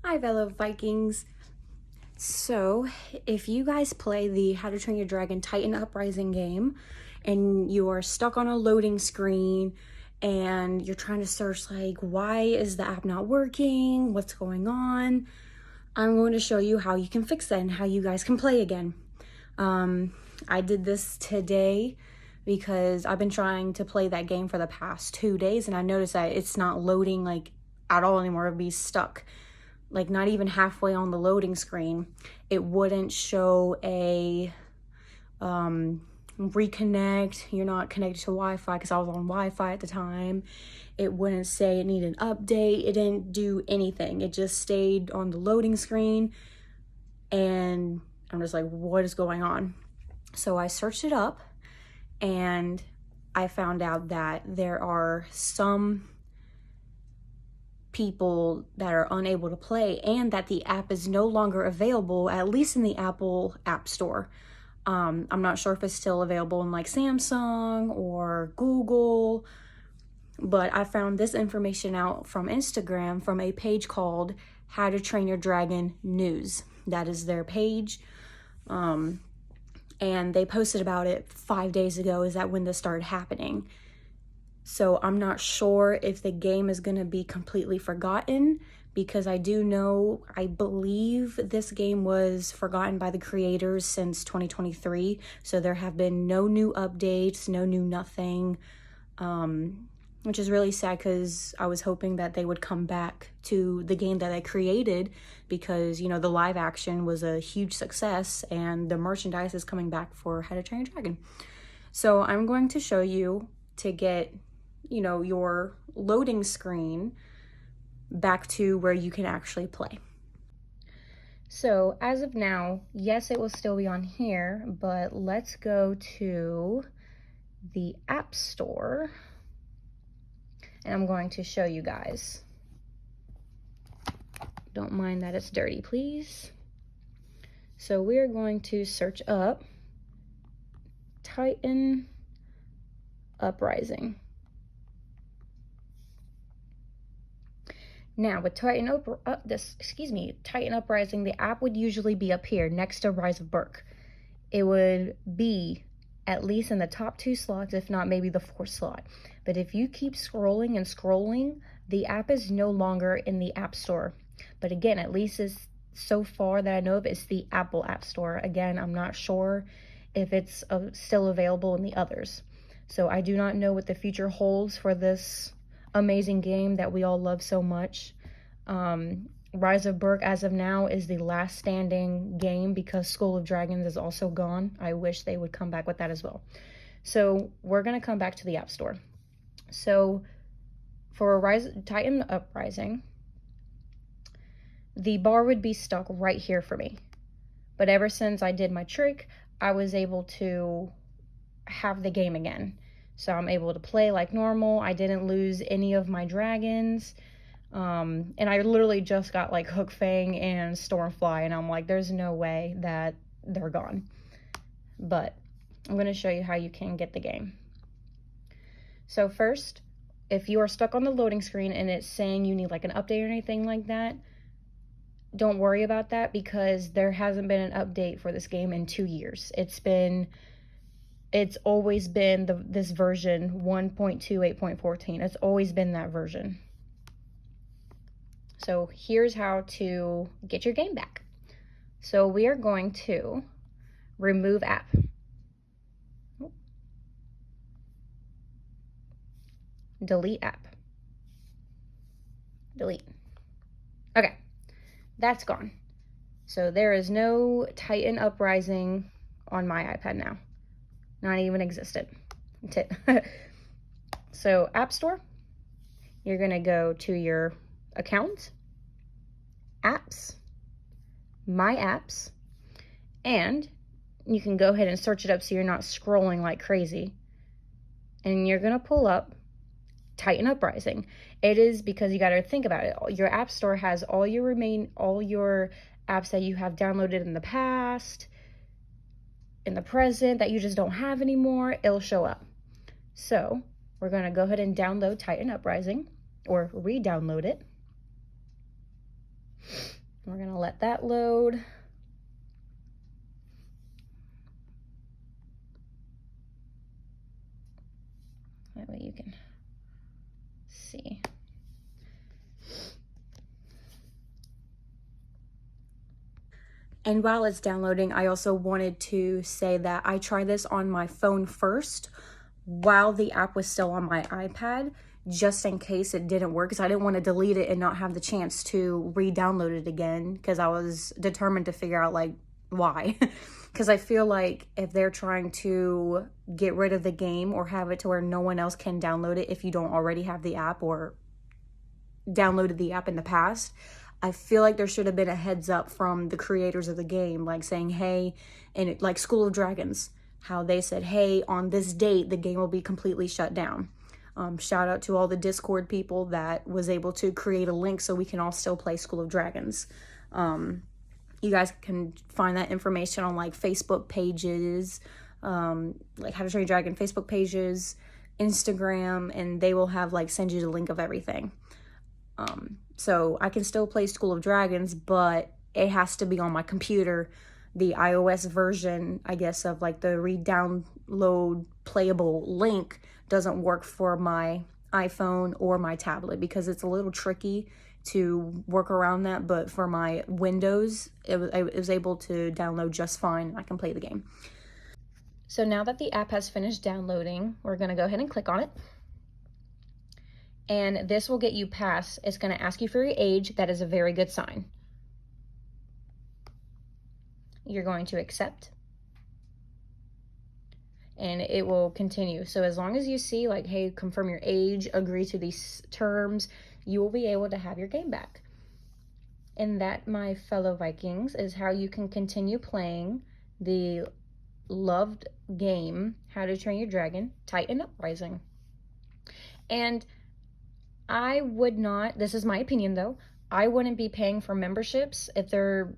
Hi, fellow Vikings. So, if you guys play the How to Train Your Dragon Titan Uprising game and you are stuck on a loading screen and you're trying to search, like, why is the app not working? What's going on? I'm going to show you how you can fix that and how you guys can play again. I did this today because I've been trying to play that game for the past 2 days and I noticed that it's not loading like at all anymore. It'd be stuck, like not even halfway on the loading screen. It wouldn't show a reconnect, you're not connected to Wi-Fi, because I was on Wi-Fi at the time. It wouldn't say it needed an update. It didn't do anything. It just stayed on the loading screen and I'm just like, what is going on? So I searched it up and I found out that there are some people that are unable to play and that the app is no longer available, at least in the Apple App Store. I'm not sure if it's still available in like Samsung or Google, but I found this information out from Instagram from a page called How to Train Your Dragon News. That is their page. And they posted about it 5 days ago. Is that when this started happening? So I'm not sure if the game is going to be completely forgotten, because I do know, I believe this game was forgotten by the creators since 2023. So there have been no new updates, no new nothing, which is really sad because I was hoping that they would come back to the game that I created, because, you know, the live action was a huge success and the merchandise is coming back for How to Train Your Dragon. So I'm going to show you to get, you know, your loading screen back to where you can actually play. So as of now, yes, it will still be on here, but let's go to the App Store and I'm going to show you guys. Don't mind that it's dirty, please. So we're going to search up Titan Uprising. Now with Titan Uprising, the app would usually be up here next to Rise of Berk. It would be at least in the top 2 slots, if not maybe the 4th slot. But if you keep scrolling and scrolling, the app is no longer in the App Store. But again, at least it's so far that I know of, it's the Apple App Store. Again, I'm not sure if it's still available in the others. So I do not know what the future holds for this amazing game that we all love so much. Rise of Berk, as of now, is the last standing game because School of Dragons is also gone. I wish they would come back with that as well. So we're going to come back to the App Store. So for Titan Uprising, the bar would be stuck right here for me. But ever since I did my trick, I was able to have the game again. So I'm able to play like normal. I didn't lose any of my dragons. And I literally just got like Hook Fang and Stormfly, and I'm like, there's no way that they're gone. But I'm going to show you how you can get the game. So first, if you are stuck on the loading screen and it's saying you need like an update or anything like that, don't worry about that, because there hasn't been an update for this game in 2 years. It's always been this version 1.28.14. It's always been that version. So here's how to get your game back. So we are going to remove app. Delete app. Delete. Okay, that's gone. So there is no Titan Uprising on my iPad now. Not even existent. So App Store, you're gonna go to your account, apps, my apps, and you can go ahead and search it up so you're not scrolling like crazy. And you're gonna pull up Titan Uprising. It is because you gotta think about it. Your App Store has all your apps that you have downloaded in the past, in the present, that you just don't have anymore. It'll show up. So we're gonna go ahead and download Titan Uprising, or re-download it. let that load. That way you can see. And while it's downloading, I also wanted to say that I tried this on my phone first while the app was still on my iPad, just in case it didn't work, because I didn't want to delete it and not have the chance to re-download it again, because I was determined to figure out like why. Because I feel like if they're trying to get rid of the game or have it to where no one else can download it if you don't already have the app or downloaded the app in the past, I feel like there should have been a heads up from the creators of the game, like saying, hey, and like School of Dragons, how they said, hey, on this date, the game will be completely shut down. Shout out to all the Discord people that was able to create a link so we can all still play School of Dragons. You guys can find that information on like Facebook pages, like How to Train Your Dragon Facebook pages, Instagram, and they will have like send you the link of everything. So I can still play School of Dragons, but it has to be on my computer. The iOS version, I guess, of like the re-download playable link doesn't work for my iPhone or my tablet because it's a little tricky to work around that. But for my Windows, I was able to download just fine. I can play the game. So now that the app has finished downloading, we're going to go ahead and click on it. And this will get you past, it's going to ask you for your age. That is a very good sign. You're going to accept. And it will continue. So as long as you see like, hey, confirm your age, agree to these terms, you will be able to have your game back. And that, my fellow Vikings, is how you can continue playing the loved game, How to Train Your Dragon, Titan Uprising. And I would not, this is my opinion though, I wouldn't be paying for memberships if they're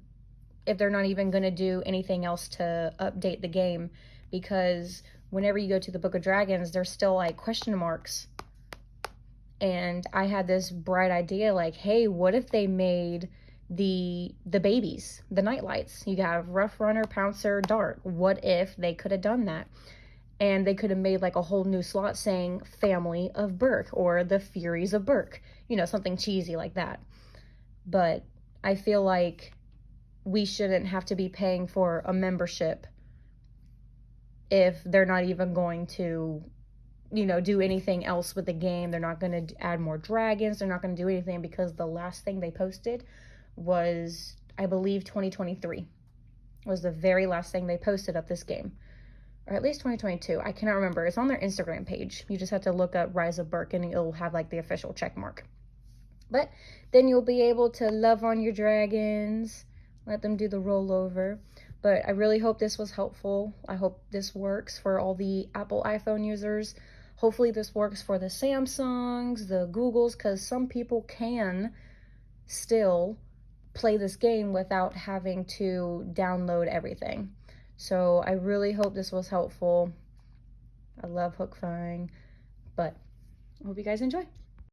not even going to do anything else to update the game, because whenever you go to the Book of Dragons, there's still like question marks. And I had this bright idea like, hey, what if they made the babies, the Nightlights? You have Rough Runner, Pouncer, Dart. What if they could have done that? And they could have made like a whole new slot saying Family of Burke or the Furies of Burke, you know, something cheesy like that. But I feel like we shouldn't have to be paying for a membership if they're not even going to, you know, do anything else with the game. They're not going to add more dragons. They're not going to do anything, because the last thing they posted was, I believe, 2023 was the very last thing they posted of this game. Or at least 2022. I cannot remember. It's on their Instagram page. You just have to look up Rise of Burke and it'll have like the official check mark. But then you'll be able to love on your dragons, let them do the rollover. But I really hope this was helpful. I hope this works for all the Apple iPhone users. Hopefully this works for the Samsungs, the Googles, because some people can still play this game without having to download everything. So I really hope this was helpful. I love hook flying, but I hope you guys enjoy.